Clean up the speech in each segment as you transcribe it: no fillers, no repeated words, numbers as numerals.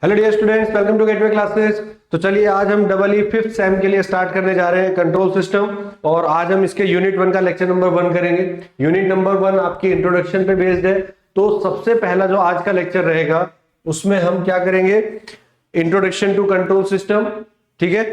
Hello dear students, welcome to Gateway Classes. तो चलिए आज हम डबल ई फिफ्थ सेम के लिए स्टार्ट करने जा रहे हैं कंट्रोल सिस्टम। और आज हम इसके यूनिट 1 का लेक्चर नंबर 1 करेंगे। यूनिट नंबर 1 आपकी इंट्रोडक्शन पे बेस्ड है। तो सबसे पहला जो आज का लेक्चर रहेगा उसमें हम क्या करेंगे, इंट्रोडक्शन टू कंट्रोल सिस्टम। ठीक है,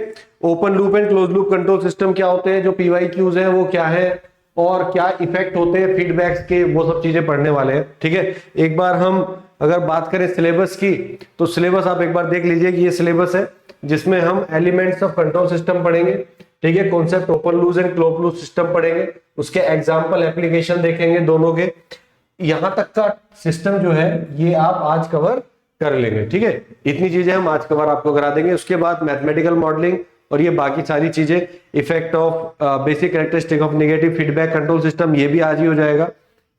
open loop and close loop control system क्या होते हैं, जो पीवाईक्यूज है वो क्या है और क्या इफेक्ट होते हैं फीडबैक्स के, वो सब चीजें पढ़ने वाले हैं। ठीक है, एक बार हम अगर बात करें सिलेबस की, तो सिलेबस आप एक बार देख लीजिए कि ये सिलेबस है जिसमें हम एलिमेंट्स ऑफ कंट्रोल सिस्टम पढ़ेंगे। ठीक है, concept open loop and close loop system पढ़ेंगे, उसके एग्जांपल एप्लीकेशन देखेंगे दोनों के। यहां तक का सिस्टम जो है ये आप आज कवर कर लेंगे। ठीक है, इतनी चीजें हम आज कवर आपको करा देंगे। उसके बाद मैथमेटिकल मॉडलिंग और ये बाकी सारी चीजें, effect of basic characteristic of negative feedback control system, ये भी आज ही हो जाएगा।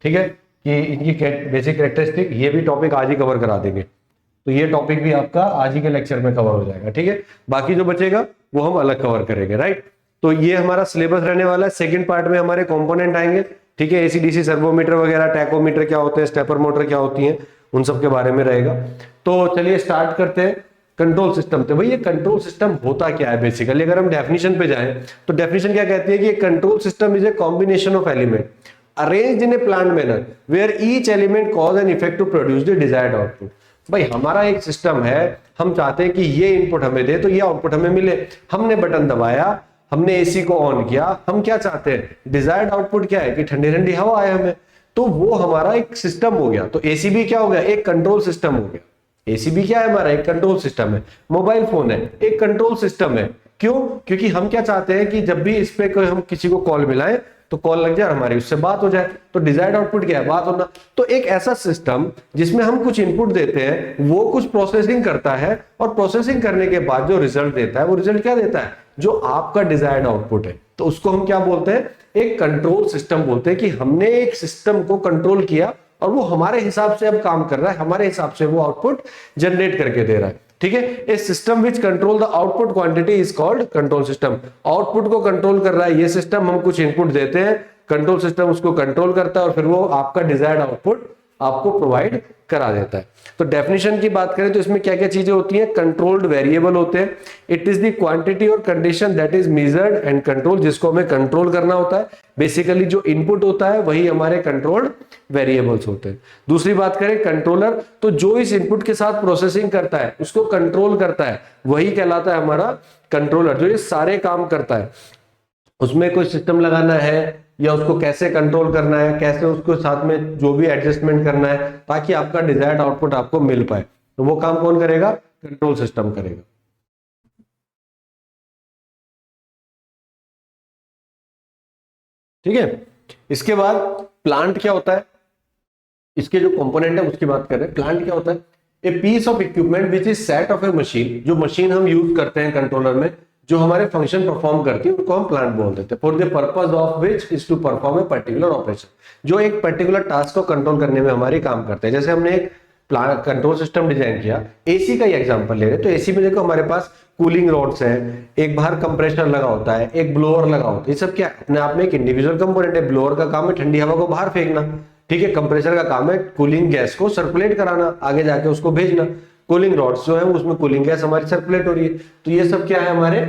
ठीक है, कि इनकी बेसिक कैरेक्टरिस्टिक, ये भी टॉपिक आज ही कवर करा देंगे। तो ये टॉपिक भी आपका आज ही के लेक्चर में कवर हो जाएगा। ठीक है, बाकी जो बचेगा वो हम अलग कवर करेंगे। राइट, तो ये हमारा सिलेबस रहने वाला है। सेकंड पार्ट में हमारे कंपोनेंट आएंगे। ठीक है, एसीडीसी सर्वोमीटर वगैरह, टैकोमीटर क्या होते हैं, स्टेपर मोटर क्या होती है, उन सब के बारे में रहेगा। तो चलिए स्टार्ट करते हैं कंट्रोल सिस्टम। तो भाई ये कंट्रोल सिस्टम होता क्या है बेसिकली, अगर हम डेफिनेशन पे जाएं तो डेफिनेशन क्या कहती है कि control system is a combination of element arranged in a planned manner where each element cause and effect to produce the desired output। भाई हमारा एक सिस्टम है, हम चाहते हैं कि ये इनपुट हमें दे तो ये आउटपुट हमें मिले। हमने बटन दबाया, हमने एसी को ऑन किया, हम क्या चाहते हैं, डिजायर्ड आउटपुट क्या है कि ठंडी ठंडी हवा आए हमें। तो वो हमारा एक सिस्टम हो गया। तो एसी भी क्या हो गया, एक कंट्रोल सिस्टम हो गया। एसी भी क्या है, हमारा एक कंट्रोल सिस्टम है। मोबाइल फोन है, एक कंट्रोल सिस्टम है। क्यों? क्योंकि हम क्या चाहते हैं कि जब भी इस पे कोई हम किसी को कॉल मिलाएं तो कॉल लग जाए, हमारी उससे बात हो जाए। तो डिजायर्ड आउटपुट क्या है, बात होना। तो एक ऐसा सिस्टम जिसमें हम कुछ इनपुट देते हैं, वो कुछ प्रोसेसिंग करता है और प्रोसेसिंग करने के बाद जो रिजल्ट देता है, वो रिजल्ट क्या देता है, जो आपका डिजायर्ड आउटपुट है। तो उसको हम क्या बोलते हैं, एक कंट्रोल सिस्टम बोलते हैं। कि हमने एक सिस्टम को कंट्रोल किया और वो हमारे हिसाब से अब काम कर रहा है, हमारे हिसाब से वो आउटपुट जनरेट करके दे रहा है। ठीक है, a system which control the output quantity is called control system. Output को कंट्रोल कर रहा है ये सिस्टम, हम कुछ इनपुट देते हैं, कंट्रोल सिस्टम उसको कंट्रोल करता है और फिर वो आपका डिजायर्ड आउटपुट आपको प्रोवाइड करा देता है। तो डेफिनेशन की बात करें तो इसमें क्या क्या चीजें होती हैं, कंट्रोल्ड वेरिएबल होते हैं। इट इज द क्वांटिटी और condition that is measured and control, जिसको हमें कंट्रोल करना होता है। बेसिकली जो इनपुट होता है वही हमारे कंट्रोल्ड वेरिएबल्स होते हैं। दूसरी बात करें कंट्रोलर, तो जो इस इनपुट के साथ प्रोसेसिंग करता है, उसको कंट्रोल करता है, वही कहलाता है हमारा कंट्रोलर, जो ये सारे काम करता है। उसमें कोई सिस्टम लगाना है या उसको कैसे कंट्रोल करना है, कैसे उसको साथ में जो भी एडजस्टमेंट करना है ताकि आपका डिजायर्ड आउटपुट आपको मिल पाए, तो वो काम कौन करेगा, कंट्रोल सिस्टम करेगा। ठीक है, इसके बाद प्लांट क्या होता है, इसके जो कंपोनेंट है उसकी बात कर रहे हैं। प्लांट क्या होता है, a piece of equipment which is set of a machine, जो मशीन हम यूज करते हैं कंट्रोलर में, जो हमारे फंक्शन परफॉर्म करती है, उनको हम प्लांट बोल देते हैं। For the purpose of which is to perform a particular operation, जो एक पर्टिकुलर टास्क को कंट्रोल करने में हमारी काम करते हैं। जैसे हमने एक प्लांट कंट्रोल सिस्टम डिजाइन किया, एसी का ही एग्जांपल ले रहे हैं, तो एसी में देखो हमारे पास कूलिंग रोड्स है, एक बाहर कंप्रेसर लगा होता है, एक ब्लोअर लगा होता है। ये सब क्या अपने आप में एक इंडिविजुअल कंपोनेंट है। ब्लोअर का काम है ठंडी हवा को बाहर फेंकना, ठीक है। कंप्रेसर का काम है कूलिंग गैस को सर्कुलेट कराना, आगे जाके उसको भेजना। कूलिंग रॉड्स जो है उसमें कूलिंग गैस हमारी सर्कुलेट हो रही है। तो ये सब क्या है, हमारे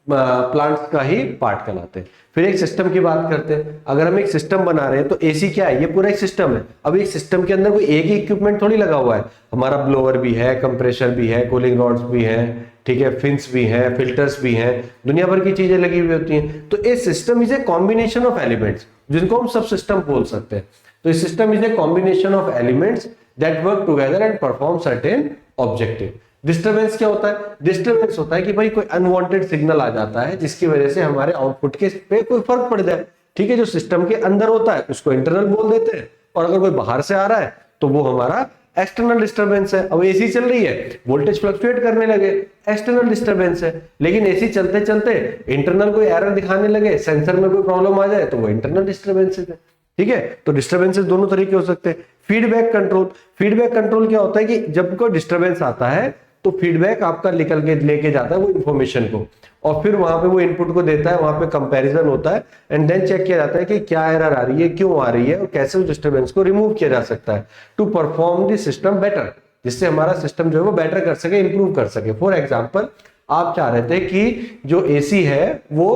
प्लांट्स का ही पार्ट कहलाते हैं। फिर एक सिस्टम की बात करते हैं। अगर हम एक सिस्टम बना रहे हैं तो एसी क्या है, ये पूरा एक सिस्टम है। अब एक सिस्टम के अंदर कोई एक ही इक्विपमेंट थोड़ी लगा हुआ है, हमारा ब्लोअर भी है, कंप्रेसर भी है, कूलिंग रॉड्स भी है, ठीक है, फिन्स भी हैं, फिल्टर्स भी हैं, दुनिया भर की चीजें लगी हुई होती हैं। तो a system is a combination of elements, जिनको हम सब सिस्टम बोल सकते हैं। तो इस system is a combination of elements that work together and perform certain objective. Disturbance क्या होता है, डिस्टरबेंस होता है कि भाई कोई अनवांटेड सिग्नल आ जाता है जिसकी वजह से हमारे आउटपुट के पे कोई फर्क पड़ जाए। ठीक है, जो सिस्टम के अंदर होता है उसको इंटरनल बोल देते हैं, और अगर कोई बाहर से आ रहा है तो वो हमारा एक्सटर्नल डिस्टर्बेंस है। अब एसी चल रही है, वोल्टेज फ्लक्चुएट करने लगे, एक्सटर्नल डिस्टर्बेंस है। लेकिन एसी चलते चलते इंटरनल कोई एरर दिखाने लगे, सेंसर में कोई प्रॉब्लम आ जाए, तो वो इंटरनल डिस्टर्बेंसेस है। ठीक है, तो डिस्टर्बेंसेस दोनों तरीके हो सकते हैं। फीडबैक कंट्रोल, फीडबैक कंट्रोल क्या होता है कि जब कोई डिस्टर्बेंस आता है तो फीडबैक आपका निकल के लेके जाता है वो इंफॉर्मेशन को, और फिर वहां पे वो इनपुट को देता है, वहां पे कंपैरिजन होता है, एंड देन चेक किया जाता है कि क्या एरर आ रही है, क्यों आ रही है, और कैसे उस डिस्टर्बेंस को रिमूव किया जा सकता है to perform the system better, जिससे हमारा सिस्टम जो है वो बेटर कर सके, इंप्रूव कर सके। फॉर एग्जाम्पल, आप चाह रहे थे कि जो एसी है वो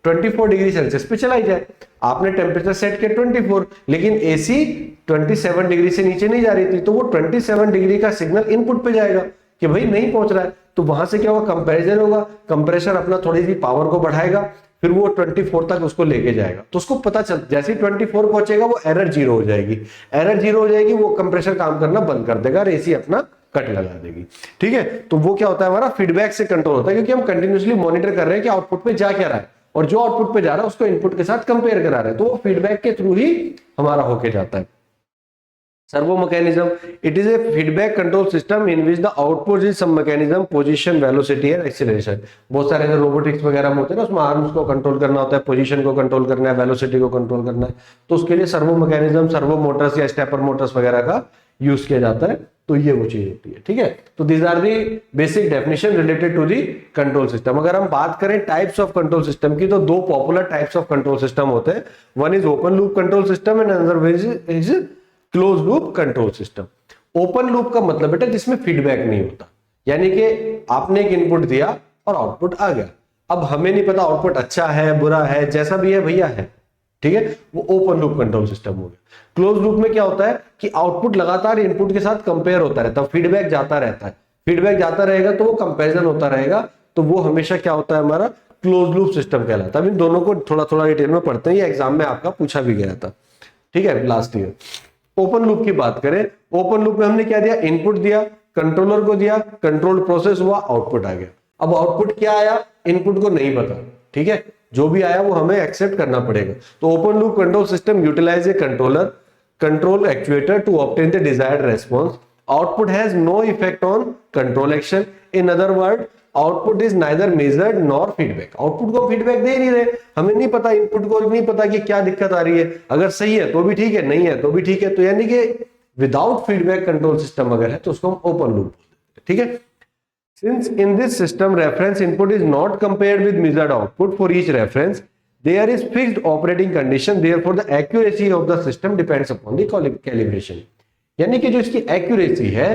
24 डिग्री सेल्सियस पे चलाई जाए, आपने टेम्परेचर सेट किया 24, लेकिन एसी 27 डिग्री से नीचे नहीं जा रही थी, तो वो 27 डिग्री का सिग्नल इनपुट पे जाएगा कि भाई नहीं पहुंच रहा है। तो वहां से क्या होगा, कंपैरिजन होगा, कंप्रेसर अपना थोड़ी सी पावर को बढ़ाएगा, फिर वो 24 तक उसको लेके जाएगा। तो उसको पता चल, जैसे ही 24 पहुंचेगा वो एरर जीरो हो जाएगी, एरर जीरो हो जाएगी, वो कंप्रेसर काम करना बंद कर देगा और एसी अपना कट लगा देगी। ठीक है, तो वो क्या होता है, हमारा फीडबैक से कंट्रोल होता है, क्योंकि हम कंटिन्यूअसली मॉनिटर कर रहे हैं कि आउटपुट पे जा क्या रहा है, और जो आउटपुट पे जा रहा है उसको इनपुट के साथ कंपेयर करा रहे हैं, तो वो फीडबैक के थ्रू ही हमारा होके जाता है। Servo mechanism, it is a feedback control system in which the output is some mechanism, position, velocity and acceleration. बहुत सारे रोबोटिक्स वगैरह में होते हैं ना, उसमें आर्म्स को कंट्रोल करना होता है, पोजीशन को कंट्रोल करना है, वेलोसिटी को कंट्रोल करना है, तो उसके लिए सर्वो मैकेनिज्म, सर्वो मोटर्स या स्टेपर मोटर्स वगैरह का यूज किया जाता है। तो ये वो चीज होती है। ठीक है, तो these are the basic definition related to the control system. अगर हम बात करें टाइप्स ऑफ कंट्रोल सिस्टम की, तो दो popular types of control system होते हैं, one is open loop control system and another is close loop control system. Open loop का मतलब बेटा जिसमें फीडबैक नहीं होता, यानी कि आपने एक इनपुट दिया और आउटपुट आ गया, अब हमें नहीं पता आउटपुट अच्छा है बुरा है, जैसा भी है भैया है, ठीक है, वो ओपन लूप कंट्रोल सिस्टम हो गया। क्लोज लूप में क्या होता है कि आउटपुट लगातार इनपुट के साथ कंपेयर होता रहता है, फीडबैक जाता रहता है, फीडबैक जाता रहेगा तो वो कंपैरिजन होता रहेगा, तो वो हमेशा क्या होता है, हमारा क्लोज लूप सिस्टम कहलाता है। अब इन दोनों को थोड़ा थोड़ा डिटेल में पढ़ते हैं, ये एग्जाम में आपका पूछा भी गया था। ठीक है, लास्ट ईयर। ओपन लूप की बात करें, ओपन लूप में हमने क्या दिया, इनपुट दिया, कंट्रोलर को दिया, कंट्रोल प्रोसेस हुआ, आउटपुट आ गया। अब आउटपुट क्या आया, इनपुट को नहीं पता, ठीक है, जो भी आया वो हमें एक्सेप्ट करना पड़ेगा। तो open loop control system utilize a controller control actuator to obtain the desired response, output has no effect on control action, in other word output is neither measured nor feedback. Output को feedback दे नहीं रहे, हमें नहीं पता, input को नहीं पता कि क्या दिक्कत आ रही है, अगर सही है तो भी ठीक है, नहीं है तो भी ठीक है, तो यानी कि विदाउट फीडबैक कंट्रोल सिस्टम अगर है तो उसको हम ओपन लूप बोलते हैं। ठीक है, since in this system reference input is not compared with measured output for each reference, there is fixed operating condition, therefore the accuracy of the system depends upon the calibration। यानी कि जो इसकी accuracy है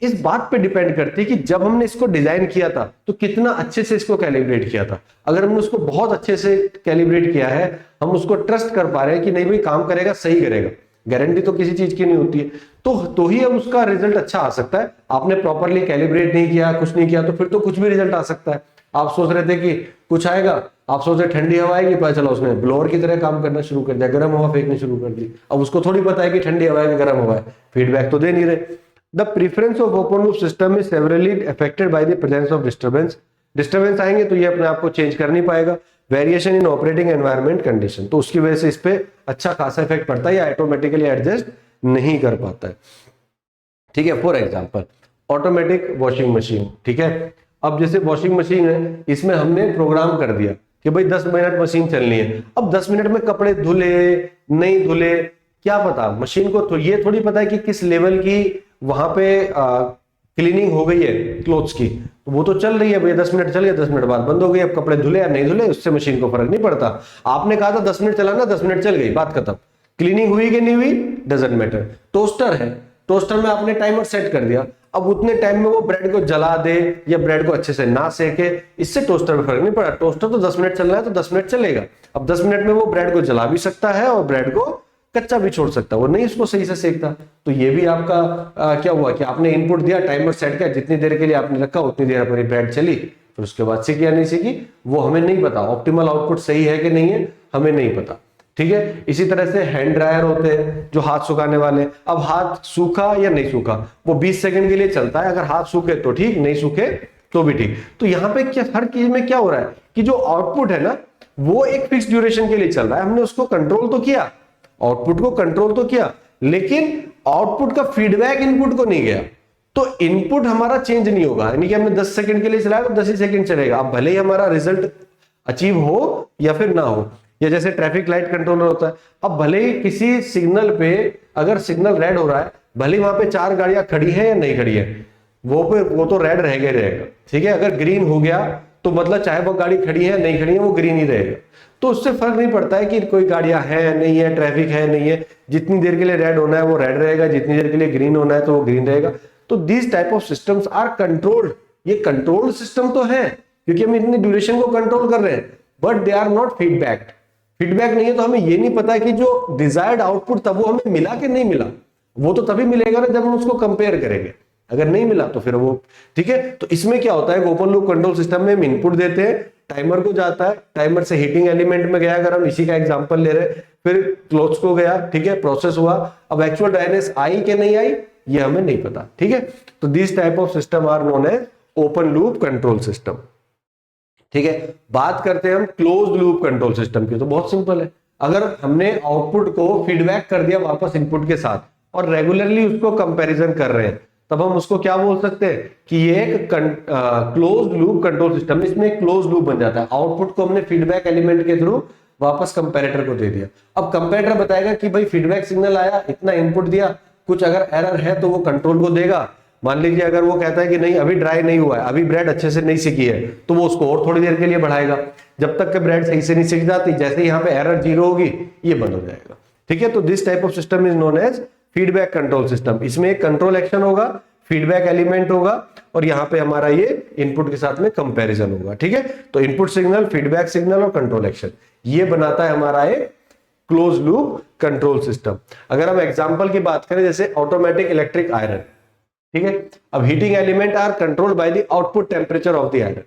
इस बात पे depend करती है कि जब हमने इसको डिजाइन किया था तो कितना अच्छे से इसको कैलिब्रेट किया था। अगर हमने उसको बहुत अच्छे से कैलिब्रेट किया है, हम उसको ट्रस्ट कर पा रहे हैं कि नहीं भाई काम करेगा, सही करेगा, गारंटी तो किसी चीज की नहीं होती है, तो ही अब उसका रिजल्ट अच्छा आ सकता है। आपने प्रॉपरली कैलिब्रेट नहीं किया, कुछ नहीं किया, तो फिर तो कुछ भी रिजल्ट आ सकता है। आप सोच रहे थे कि कुछ आएगा, आप सोच रहे ठंडी हवा आएगी, पता चला उसने ब्लोअर की तरह काम करना शुरू कर दिया, गर्म हवा फेंकनी शुरू कर दी। अब उसको थोड़ी पता है कि ठंडी हवा है कि गर्म हवा है, फीडबैक तो दे नहीं रहे। The preference of open loop system is severally affected by the presence of disturbance. Disturbance आएंगे तो ये अपने आप को चेंज कर नहीं पाएगा। Variation in operating environment condition, तो उसकी वजह से इस पे अच्छा खासा इफेक्ट पड़ता है या ऑटोमेटिकली एडजस्ट नहीं कर पाता है। ठीक है, for example automatic washing machine, ठीक है, अब जैसे वॉशिंग मशीन है, इसमें हमने प्रोग्राम कर दिया कि भाई 10 मिनट मशीन चलनी है। अब 10 मिनट में कपड़े धुले नहीं धुले क्या पता, मशीन को तो ये थोड़ी पता है कि किस लेवल की वहां पे क्लीनिंग हो गई है क्लोथ्स की, तो वो तो चल रही है भैया, 10 मिनट चल गया, 10 मिनट बाद बंद हो गई। अब कपड़े धुले या नहीं धुले उससे मशीन को फर्क नहीं पड़ता। आपने कहा था 10 मिनट चलाना, 10 मिनट चल गई, बात खत्म। क्लीनिंग हुई कि नहीं हुई डजंट मैटर। टोस्टर है, टोस्टर में आपने टाइमर सेट कर दिया, अब उतने टाइम में वो ब्रेड को जला दे या ब्रेड को अच्छे से ना सेके, इससे टोस्टर में फर्क नहीं पड़ा। टोस्टर तो 10 मिनट चलना है तो 10 मिनट चलेगा। अब 10 मिनट में वो ब्रेड को जला भी सकता है और ब्रेड को कच्चा भी छोड़ सकता है, वो नहीं उसको सही से सेकता। तो ये भी आपका क्या हुआ कि आपने इनपुट दिया, टाइमर सेट किया, जितनी देर के लिए आपने रखा उतनी देर अपनी ब्रेड चली, फिर उसके बाद सीखी या नहीं सीखी वो हमें नहीं पता। ऑप्टिमल आउटपुट सही है कि नहीं है हमें नहीं पता। ठीक है, इसी तरह से हैंड ड्रायर होते हैं जो हाथ सुखाने वाले। अब हाथ सूखा या नहीं सूखा वो 20 सेकंड के लिए चलता है, अगर हाथ सूखे तो ठीक, नहीं सूखे तो भी ठीक। तो यहाँ पे क्या हर चीज में क्या हो रहा है कि जो आउटपुट है ना वो एक फिक्स ड्यूरेशन के लिए चल रहा है, हमने उसको कंट्रोल तो किया, आउटपुट को कंट्रोल तो किया, लेकिन आउटपुट का फीडबैक इनपुट को नहीं गया, तो इनपुट हमारा चेंज नहीं होगा। यानी कि हमने 10 सेकंड के लिए चलाया तो 10 ही सेकंड चलेगा। अब भले ही हमारा रिजल्ट अचीव हो या फिर ना हो, या जैसे ट्रैफिक लाइट कंट्रोलर होता है, अब भले ही किसी सिग्नल पे अगर सिग्नल रेड हो रहा है, भले ही वहां पे 4 गाड़ियां खड़ी है या नहीं खड़ी है, वो तो रेड रहेगा। ठीक है, अगर ग्रीन हो गया तो मतलब चाहे वो गाड़ी खड़ी है नहीं खड़ी है वो ग्रीन ही रहेगा। तो उससे फर्क नहीं पड़ता है कि कोई गाड़ियां है नहीं है, ट्रैफिक है नहीं है, जितनी देर के लिए रेड होना है वो रेड रहेगा, जितनी देर के लिए ग्रीन होना है तो वो ग्रीन रहेगा। तो these type of systems are controlled, ये कंट्रोल्ड सिस्टम तो है क्योंकि हम इतनी ड्यूरेशन को कंट्रोल कर रहे हैं, but they are not feedback. Feedback नहीं है तो हमें ये नहीं पता कि जो डिजायर्ड आउटपुट था वो हमें मिला कि नहीं मिला। वो तो तभी मिलेगा ना जब हम उसको कंपेयर करेंगे, अगर नहीं मिला तो फिर वो ठीक है। तो इसमें क्या होता है, ओपन लूप कंट्रोल सिस्टम में हम इनपुट देते हैं, टाइमर को जाता है, टाइमर से हीटिंग एलिमेंट में गया, अगर हम इसी का एग्जांपल ले रहे हैं, फिर क्लोज को गया, ठीक है, प्रोसेस हुआ। अब एक्चुअल ड्राइनेस आई कि नहीं आई ये हमें नहीं पता, ठीक है। तो this type of system are known as open loop control system, ठीक है। बात करते हैं हम क्लोज लूप कंट्रोल सिस्टम की, तो बहुत सिंपल है। अगर हमने आउटपुट को फीडबैक कर दिया वापस इनपुट के साथ और रेगुलरली उसको कंपैरिजन कर रहे हैं, तब हम उसको क्या बोल सकते हैं कि ये एक क्लोज लूप कंट्रोल सिस्टम। इसमें एक क्लोज लूप बन जाता है। आउटपुट को हमने फीडबैक एलिमेंट के थ्रू वापस कंपैरेटर को दे दिया। अब कंपैरेटर बताएगा कि भाई फीडबैक सिग्नल आया, इतना इनपुट दिया, कुछ अगर एरर है तो वो कंट्रोल को देगा। मान लीजिए अगर वो कहता है कि नहीं अभी ड्राई नहीं हुआ है, अभी ब्रेड अच्छे से नहीं सिकी है, तो वो उसको और थोड़ी देर के लिए बढ़ाएगा, जब तक कि ब्रेड सही से नहीं सिक जाती। जैसे यहाँ पे एरर 0 होगी ये बंद हो जाएगा, ठीक है। तो this type of system is known as feedback control system. इसमें एक कंट्रोल एक्शन होगा, फीडबैक एलिमेंट होगा और यहाँ पे हमारा ये इनपुट के साथ में कंपैरिजन होगा, ठीक है। तो इनपुट सिग्नल, फीडबैक सिग्नल और कंट्रोल एक्शन, ये बनाता है हमारा एक क्लोज लूप कंट्रोल सिस्टम। अगर हम एग्जांपल की बात करें जैसे ऑटोमेटिक इलेक्ट्रिक आयरन, ठीक है। अब heating element are controlled by the output temperature of the iron,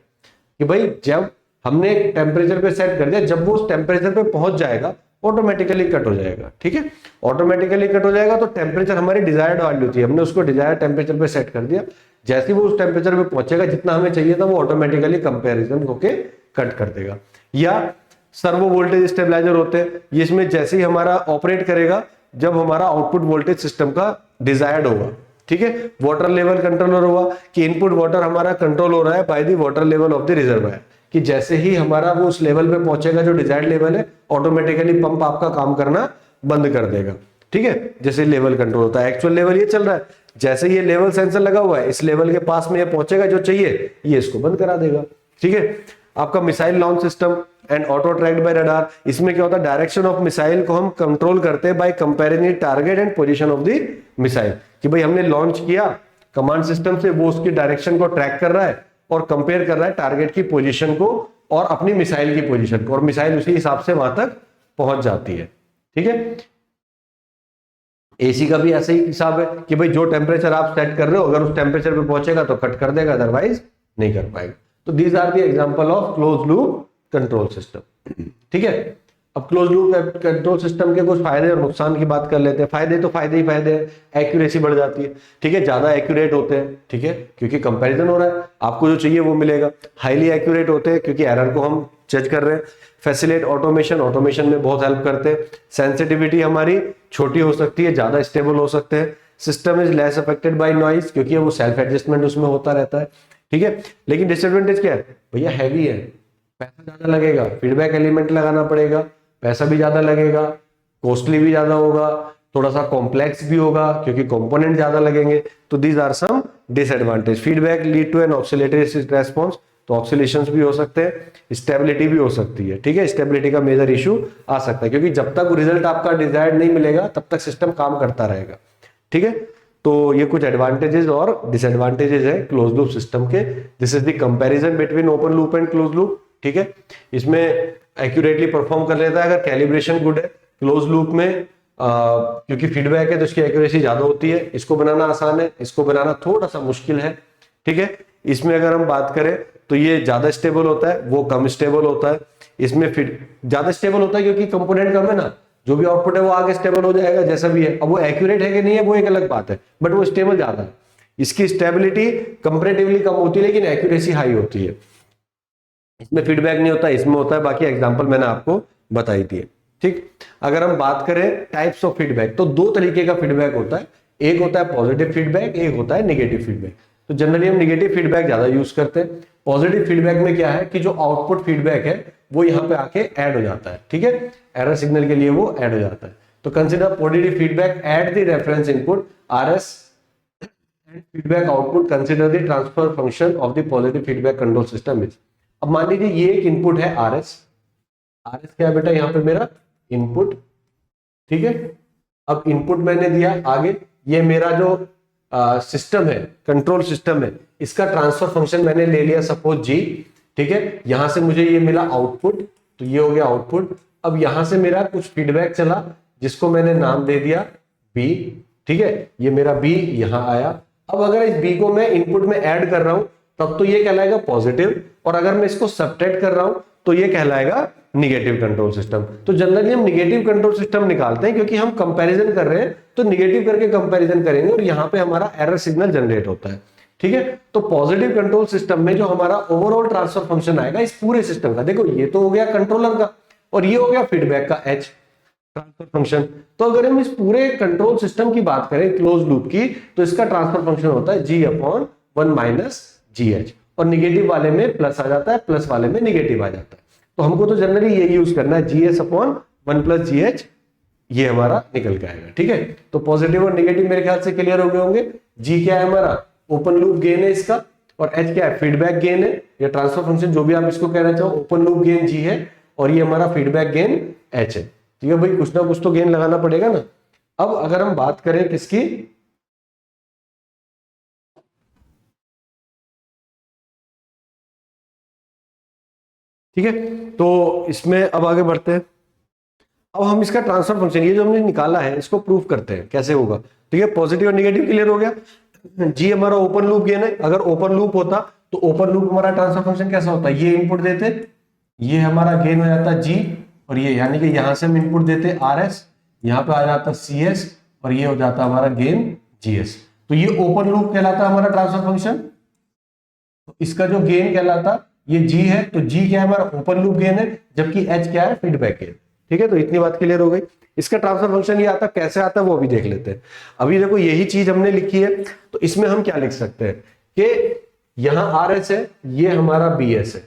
कि भाई जब हमने टेम्परेचर पे सेट कर दिया, जब वो उस टेम्परेचर पे पहुंच जाएगा ऑटोमेटिकली कट हो जाएगा, ठीक है। ऑटोमेटिकली कट हो जाएगा तो टेम्परेचर हमारी डिजायर्ड वैल्यू थी, हमने उसको डिजायर्ड टेम्परेचर पे सेट कर दिया। जैसे ही वो उस टेम्परेचर पे पहुंचेगा जितना हमें चाहिए था, वो ऑटोमेटिकली कंपैरिजन होके कट कर देगा। या सर्वो वोल्टेज स्टेबलाइजर होते हैं, ये इसमें जैसे ही हमारा ऑपरेट करेगा जब हमारा आउटपुट वोल्टेज सिस्टम का डिजायर्ड होगा, ठीक है। वाटर लेवल कंट्रोलर हुआ कि इनपुट वाटर हमारा कंट्रोल हो रहा है by the water level of the reservoir, कि जैसे ही हमारा वो उस लेवल पे पहुंचेगा जो डिजायर्ड लेवल है, ऑटोमेटिकली पंप आपका काम करना बंद कर देगा, ठीक है। जैसे लेवल कंट्रोल होता है, एक्चुअल लेवल ये चल रहा है, जैसे ये लेवल सेंसर लगा हुआ है, इस लेवल के पास में ये पहुंचेगा जो चाहिए, ये इसको बंद करा देगा, ठीक है। आपका missile launch system and auto tracked by radar, इसमें क्या होता है, डायरेक्शन ऑफ मिसाइल को हम कंट्रोल करते हैं by comparing target and position of the missile, कि भाई हमने लॉन्च किया कमांड सिस्टम से, वो उसकी डायरेक्शन को ट्रैक कर रहा है और कंपेयर कर रहा है टारगेट की पोजीशन को और अपनी मिसाइल की पोजीशन को, और मिसाइल उसी हिसाब से वहां तक पहुंच जाती है, ठीक है। एसी का भी ऐसा ही हिसाब है कि भाई जो टेम्परेचर आप सेट कर रहे हो, अगर उस टेम्परेचर पे पहुंचेगा तो कट कर देगा, अदरवाइज नहीं कर पाएगा। तो these are the example of close loop control system, ठीक है। अब क्लोज लूप कंट्रोल सिस्टम के कुछ फायदे और नुकसान की बात कर लेते हैं। फायदे तो फायदे ही फायदे हैं, एक्यूरेसी बढ़ जाती है, ठीक है, ज्यादा एक्यूरेट होते हैं, ठीक है, क्योंकि कंपैरिजन हो रहा है, आपको जो चाहिए वो मिलेगा। हाईली एक्यूरेट होते हैं क्योंकि एरर को हम जज कर रहे हैं। फैसिलिटेट ऑटोमेशन, ऑटोमेशन में बहुत हेल्प करते हैं। सेंसिटिविटी हमारी छोटी हो सकती है, ज्यादा स्टेबल हो सकते हैं। System is less affected by noise, क्योंकि वो सेल्फ एडजस्टमेंट उसमें होता रहता है, ठीक है। लेकिन डिसएडवांटेज क्या है, भैया हैवी है, पैसा ज्यादा लगेगा, फीडबैक एलिमेंट लगाना पड़ेगा, पैसा भी ज्यादा लगेगा, कॉस्टली भी ज्यादा होगा, थोड़ा सा कॉम्प्लेक्स भी होगा क्योंकि कंपोनेंट ज्यादा लगेंगे। तो these are some disadvantage. Feedback lead to an oscillatory response, तो ऑक्सिलेशंस भी हो सकते हैं, स्टेबिलिटी भी हो सकती है, ठीक है। स्टेबिलिटी का मेजर इशू आ सकता है क्योंकि जब तक रिजल्ट आपका डिजायर्ड नहीं मिलेगा तब तक सिस्टम काम करता रहेगा, ठीक है। तो ये कुछ एडवांटेजेस और डिसएडवांटेजेस है क्लोज लूप सिस्टम के। This is the comparison between open loop and close loop, ठीक है। इसमें एक्यूरेटली परफॉर्म कर लेता है अगर कैलिब्रेशन गुड है। क्लोज लूप में क्योंकि फीडबैक है तो इसकी एक्यूरेसी ज्यादा होती है। इसको बनाना आसान है, इसको बनाना थोड़ा सा मुश्किल है, ठीक है। इसमें अगर हम बात करें तो ये ज्यादा स्टेबल होता है, वो कम स्टेबल होता है। इसमें फिर ज्यादा स्टेबल होता है क्योंकि कंपोनेंट कम है ना, जो भी आउटपुट है वो आगे स्टेबल हो जाएगा जैसा भी है। अब वो एक्यूरेट है कि नहीं है वो एक अलग बात है, बट वो स्टेबल ज्यादा है। इसकी स्टेबिलिटी कंपैरेटिवली कम होती है लेकिन एक्यूरेसी हाई होती है। इसमें फीडबैक नहीं होता, इसमें होता है। बाकी एग्जांपल मैंने आपको बताई थी, ठीक। अगर हम बात करें टाइप्स ऑफ फीडबैक, तो दो तरीके का फीडबैक होता है। एक होता है पॉजिटिव फीडबैक, एक होता है नेगेटिव फीडबैक। तो जनरली हम नेगेटिव फीडबैक ज्यादा यूज करते हैं। पॉजिटिव फीडबैक में क्या है कि जो आउटपुट फीडबैक है वो यहाँ पे आके ऐड हो जाता है, ठीक है। एरर सिग्नल के लिए वो ऐड हो जाता है। तो consider positive feedback at the reference input RS and feedback output consider the transfer function of the positive feedback control system is. अब मान लीजिए ये एक इनपुट है RS क्या है बेटा, यहाँ पे मेरा इनपुट, ठीक है। अब इनपुट मैंने दिया, आगे ये मेरा जो सिस्टम है, कंट्रोल सिस्टम है, इसका ट्रांसफर फंक्शन मैंने ले लिया सपोज जी, ठीक है। यहां से मुझे ये मिला आउटपुट, तो ये हो गया आउटपुट। अब यहां से मेरा कुछ फीडबैक चला जिसको मैंने नाम दे दिया बी, ठीक है, ये मेरा बी यहां आया। अब अगर इस बी को मैं इनपुट में ऐड कर रहा हूं तब तो ये कहलाएगा पॉजिटिव, और अगर मैं इसको सब्ट्रैक्ट कर रहा हूं तो ये कहलाएगा निगेटिव कंट्रोल सिस्टम। तो जनरली हम निगेटिव कंट्रोल सिस्टम निकालते हैं क्योंकि हम कंपैरिजन कर रहे हैं, तो निगेटिव करके कंपैरिजन करेंगे और यहां पे हमारा एरर सिग्नल जनरेट होता है, ठीक है। तो पॉजिटिव कंट्रोल सिस्टम में जो हमारा ओवरऑल ट्रांसफर फंक्शन आएगा इस पूरे सिस्टम का, देखो ये तो हो गया कंट्रोलर का और ये हो गया फीडबैक का एच ट्रांसफर फंक्शन। तो अगर हम इस पूरे कंट्रोल सिस्टम की बात करें क्लोज लूप की, तो इसका ट्रांसफर फंक्शन होता है जी अपॉन 1 माइनस जी एच, और निगेटिव वाले में प्लस आ जाता है, प्लस वाले में निगेटिव आ जाता है। तो हमको तो जनरली ये यूज करना है, जी एस अपॉन 1 प्लस जी एच, ये हमारा निकल के आएगा, ठीक है। तो पॉजिटिव और नेगेटिव मेरे ख्याल से क्लियर हो गए होंगे। जी क्या है हमारा, ओपन लूप गेन है इसका, और एच क्या है, फीडबैक गेन है या ट्रांसफर फंक्शन जो भी आप इसको कहना चाहो। ओपन लूप गेन जी है और ये हमारा फीडबैक गेन एच है, ठीक है भाई, कुछ ना कुछ तो गेन लगाना पड़ेगा ना। अब अगर हम बात करें किसकी, ठीक है, तो इसमें अब आगे बढ़ते हैं। अब हम इसका ट्रांसफर फंक्शन ये जो हमने निकाला है इसको प्रूफ करते हैं कैसे होगा, ठीक है। पॉजिटिव और नेगेटिव क्लियर हो गया। जी हमारा ओपन लूप गेन है, अगर ओपन लूप होता तो ओपन लूप हमारा ट्रांसफर फंक्शन कैसा होता है, ये इनपुट देते, ये हमारा गेन हो जाता जी, और ये यानी कि यहां से हम इनपुट देते आर एस, यहाँ पे आ जाता सी एस, और ये हो जाता हमारा गेन जी एस। तो ये ओपन लूप कहलाता हमारा ट्रांसफर फंक्शन। तो इसका जो गेन कहलाता ये जी है, तो जी क्या है हमारा ओपन लूप गेन है, जबकि एच क्या है फीडबैक गेन, ठीक है। तो इतनी बात क्लियर हो गई। इसका ट्रांसफर फंक्शन ये आता कैसे आता है वो अभी देख लेते हैं। अभी देखो यही चीज हमने लिखी है, तो इसमें हम क्या लिख सकते हैं कि यहां आर एस है, ये हमारा बी एस है,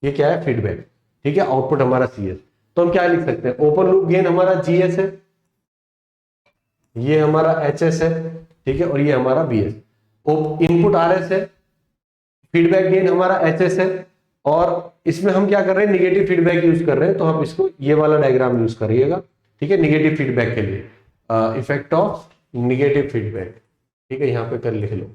ये क्या है फीडबैक, ठीक है, आउटपुट हमारा सी एस। तो हम क्या लिख सकते हैं, ओपन लूप गेन हमारा जी एस है, ये हमारा एच एस है, ठीक है, और ये हमारा B S. Input R S है, फीडबैक गेन हमारा एच एस है, और इसमें हम क्या कर रहे हैं, निगेटिव फीडबैक यूज कर रहे हैं, तो हम इसको ये वाला डायग्राम यूज करिएगा, ठीक है, निगेटिव फीडबैक के लिए, इफेक्ट ऑफ निगेटिव फीडबैक, ठीक है, यहाँ पे कर लिख लो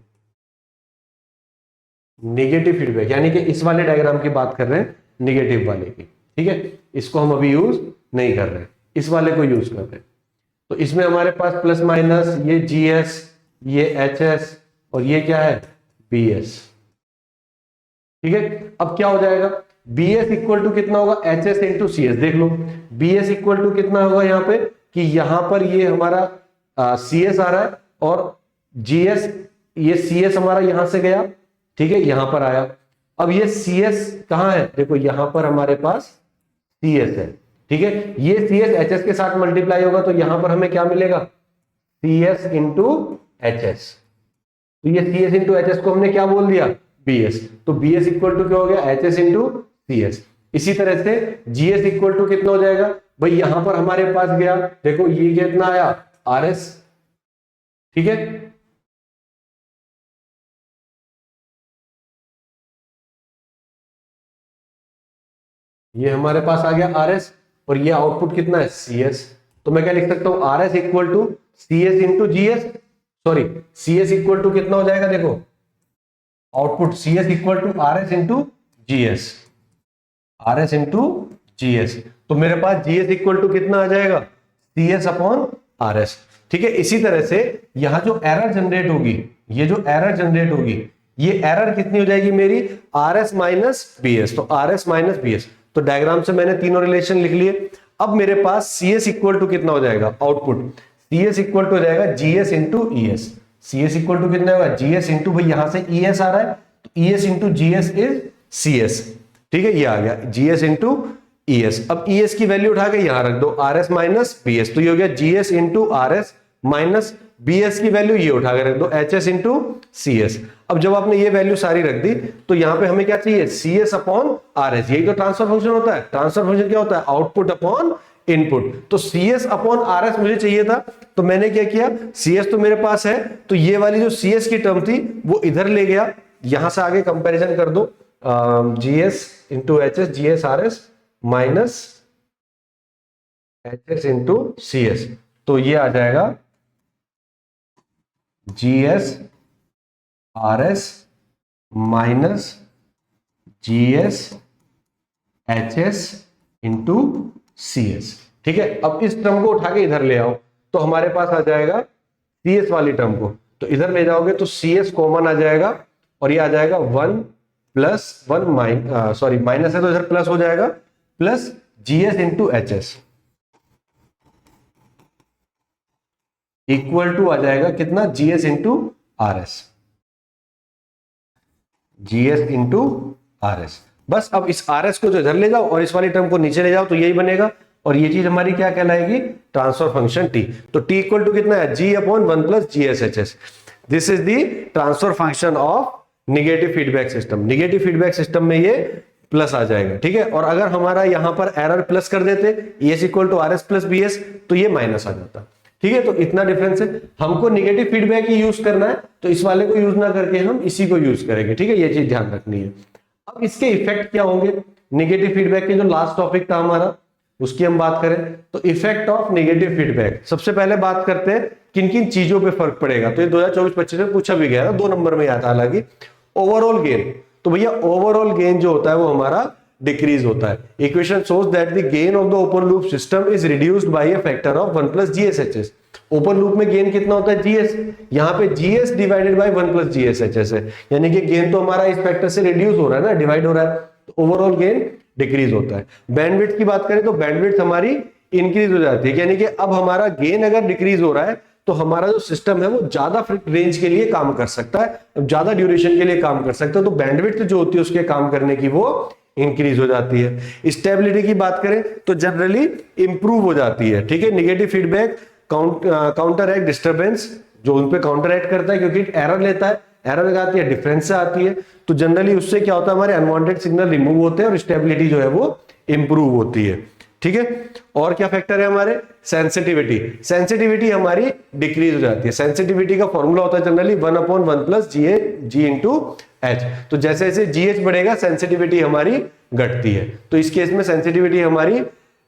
निगेटिव फीडबैक, यानी कि इस वाले डायग्राम की बात कर रहे हैं, निगेटिव वाले की, ठीक है। इसको हम अभी यूज नहीं कर रहे हैं, इस वाले को यूज कर रहे हैं। तो इसमें हमारे पास प्लस माइनस, ये जी एस, ये एच एस, और ये क्या है बी एस, ठीक है। अब क्या हो जाएगा, बी एस इक्वल टू कितना होगा, H S into C S. देख लो बी एस इक्वल टू कितना होगा यहाँ पे, कि यहां पर ये हमारा सी एस आ रहा है, और जी एस, ये सी एस हमारा यहां से गया, ठीक है, यहां पर आया। अब ये सी एस कहां है, देखो यहां पर हमारे पास सी एस है, ठीक है, ये सी एस एच एस के साथ मल्टीप्लाई होगा, तो यहां पर हमें क्या मिलेगा, C S into H S. तो ये C S into H S को हमने क्या बोल दिया, बी एस। तो बी एस इक्वल टू क्या हो गया, H S into C S. इसी तरह से जी एस इक्वल टू कितना हो जाएगा भाई, यहां पर हमारे पास गया, देखो ये कितना आया आर एस, ठीक है, ये हमारे पास आ गया आर एस, और ये आउटपुट कितना है सी एस। तो मैं क्या लिख सकता हूं, R S equal to C S into G S, sorry C S equal to कितना हो जाएगा, देखो output C S equal to R S into G S, R S into G S. तो मेरे पास जी एस इक्वल टू कितना आ जाएगा, C S upon R S, ठीक है। इसी तरह से यहां जो एरर जनरेट होगी, ये जो एरर जनरेट होगी, ये एरर कितनी हो जाएगी मेरी, R S minus B S. तो R S minus B S, तो डायग्राम से मैंने तीनों रिलेशन लिख लिए। अब मेरे पास सी एस इक्वल टू कितना हो जाएगा, output C S equal to हो जाएगा G S into E S. C S equal to कितना होगा, जी एस इंटू, भाई यहां से ई एस आ रहा है, तो E S into G S is C S, ठीक है, ये आ गया G S into E S. अब ई एस की वैल्यू उठा के यहां रख दो, R S minus B S, तो ये हो गया G S into R S minus B S की वैल्यू ये उठा के रख दो, H S into C S. अब जब आपने ये वैल्यू सारी रख दी, तो यहां पे हमें क्या चाहिए, C S upon R S. यही तो ट्रांसफर फंक्शन होता है। ट्रांसफर फंक्शन क्या होता है, आउटपुट अपॉन इनपुट। तो C S upon R S मुझे चाहिए था, तो मैंने क्या किया, सी एस तो मेरे पास है, तो ये वाली जो सी एस की टर्म थी वो इधर ले गया, यहां से आगे कंपेरिजन कर दो, G S into H S, G S R S minus H S into C S, तो ये आ जाएगा GS RS minus GS HS into CS। ठीक है, अब इस टर्म को उठा के इधर ले आओ तो हमारे पास आ जाएगा CS वाली टर्म को, तो इधर ले जाओगे तो CS कॉमन आ जाएगा और ये आ जाएगा 1 प्लस 1 माइनस है तो इधर प्लस हो जाएगा, plus GS into HS equal to आ जाएगा कितना, GS into RS, GS into RS। बस अब इस RS को जो इधर ले जाओ और इस वाली टर्म को नीचे ले जाओ तो यही बनेगा, और ये चीज हमारी क्या कहलाएगी, ट्रांसफर फंक्शन T। तो T इक्वल टू कितना है, G upon 1 plus GS HS। This is the transfer function of negative feedback system. Negative feedback system में ये प्लस आ जाएगा। ठीक है, और अगर हमारा यहां पर एरर प्लस कर देते ES equal to RS plus BS तो ये माइनस आ जाता। ठीक है, तो इतना डिफरेंस है। हमको निगेटिव फीडबैक ही यूज करना है तो इस वाले को यूज ना करके हम इसी को यूज करेंगे। ठीक है, ये चीज ध्यान रखनी है। अब इसके इफेक्ट क्या होंगे, निगेटिव फीडबैक के जो लास्ट टॉपिक था हमारा उसकी हम बात करें तो इफेक्ट ऑफ नेगेटिव फीडबैक। सबसे पहले बात करते हैं किन किन चीजों पे फर्क पड़ेगा। तो ये 2024-25 में पूछा भी गया ना, 2 नंबर में आता। हालांकि ओवरऑल गेन, तो भैया ओवरऑल गेन जो होता है वो हमारा डिक्रीज होता है। Equation shows that the gain of the open loop system is reduced by a factor of 1 plus GSHS। Open loop में गेन कितना होता है, GS, यहाँ पे GS divided by 1 plus GSHS है, यानी कि गेन तो हमारा इस फैक्टर से रिड्यूस हो रहा है ना, डिवाइड हो रहा है, तो ओवरऑल गेन डिक्रीज होता है। बैंडविड्थ की बात करें तो बैंडविड्थ हमारी इंक्रीज हो जाती है, यानी कि अब हमारा गेन अगर डिक्रीज हो रहा है तो हमारा जो सिस्टम है वो ज्यादा रेंज के लिए काम कर सकता है, ज्यादा ड्यूरेशन के लिए काम कर सकता है, तो बैंडविड्थ जो होती है उसके काम करने की वो इंक्रीज हो जाती है। स्टेबिलिटी की बात करें तो जनरली इंप्रूव हो जाती है। ठीक है, negative feedback counter act disturbance, जो उन पे काउंटर एक्ट करता है क्योंकि एरर लेता है, एरर लगाती है, डिफरेंस से आती है, तो जनरली उससे क्या होता है, हमारे अनवांटेड सिग्नल रिमूव होते हैं और स्टेबिलिटी जो है वो इंप्रूव होती है। ठीक है, और क्या फैक्टर है हमारे, सेंसिटिविटी। सेंसिटिविटी हमारी डिक्रीज हो जाती है। सेंसिटिविटी का फॉर्मूला होता है generally 1/1 plus G into H। तो जैसे जैसे GH बढ़ेगा सेंसिटिविटी हमारी घटती है, तो इस केस में सेंसिटिविटी हमारी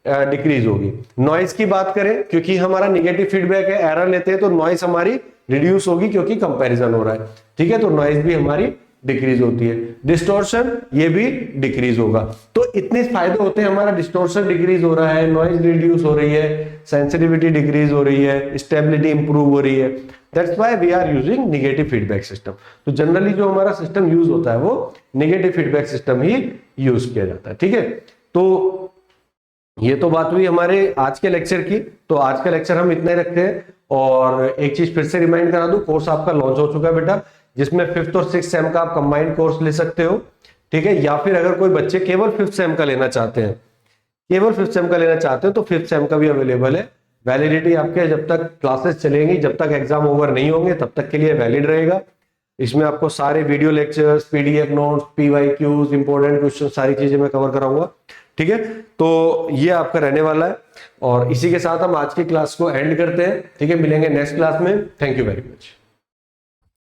डिक्रीज होगी। नॉइज की बात करें, क्योंकि हमारा निगेटिव फीडबैक है, एरर लेते हैं, तो नॉइज हमारी रिड्यूस होगी क्योंकि कंपैरिजन हो रहा है। ठीक है, तो नॉइज भी हमारी डिक्रीज होती है। डिस्टॉर्शन ये भी डिक्रीज होगा। तो इतने फायदे होते हैं, हमारा डिस्टॉर्शन डिक्रीज हो रहा है, नॉइज रिड्यूस हो रही है, सेंसिटिविटी डिक्रीज हो रही है, स्टेबिलिटी इंप्रूव हो रही है। That's why we are using negative feedback system. तो जनरली जो हमारा सिस्टम यूज होता है वो निगेटिव फीडबैक सिस्टम ही यूज किया जाता है। ठीक है, तो ये तो बात हुई हमारे आज के लेक्चर की। तो आज का लेक्चर हम इतना ही रखते हैं, और एक चीज फिर से रिमाइंड करा दूं, कोर्स आपका लॉन्च हो चुका है बेटा, जिसमें 5th और 6th सेम का आप कंबाइंड कोर्स ले सकते हो। ठीक है, या फिर अगर कोई बच्चे केवल 5th सेम का लेना चाहते हैं, केवल 5th सेम का लेना चाहते हैं तो 5th सेम का भी अवेलेबल है। वैलिडिटी आपके जब तक क्लासेस चलेंगी, जब तक एग्जाम ओवर नहीं होंगे तब तक के लिए वैलिड रहेगा। इसमें आपको सारे video lectures, PDF notes, PYQs, important question, सारी चीजें मैं कवर कराऊंगा। ठीक है, तो ये आपका रहने वाला है, और इसी के साथ हम आज की क्लास को एंड करते हैं। ठीक है, मिलेंगे नेक्स्ट क्लास में। Thank you very much.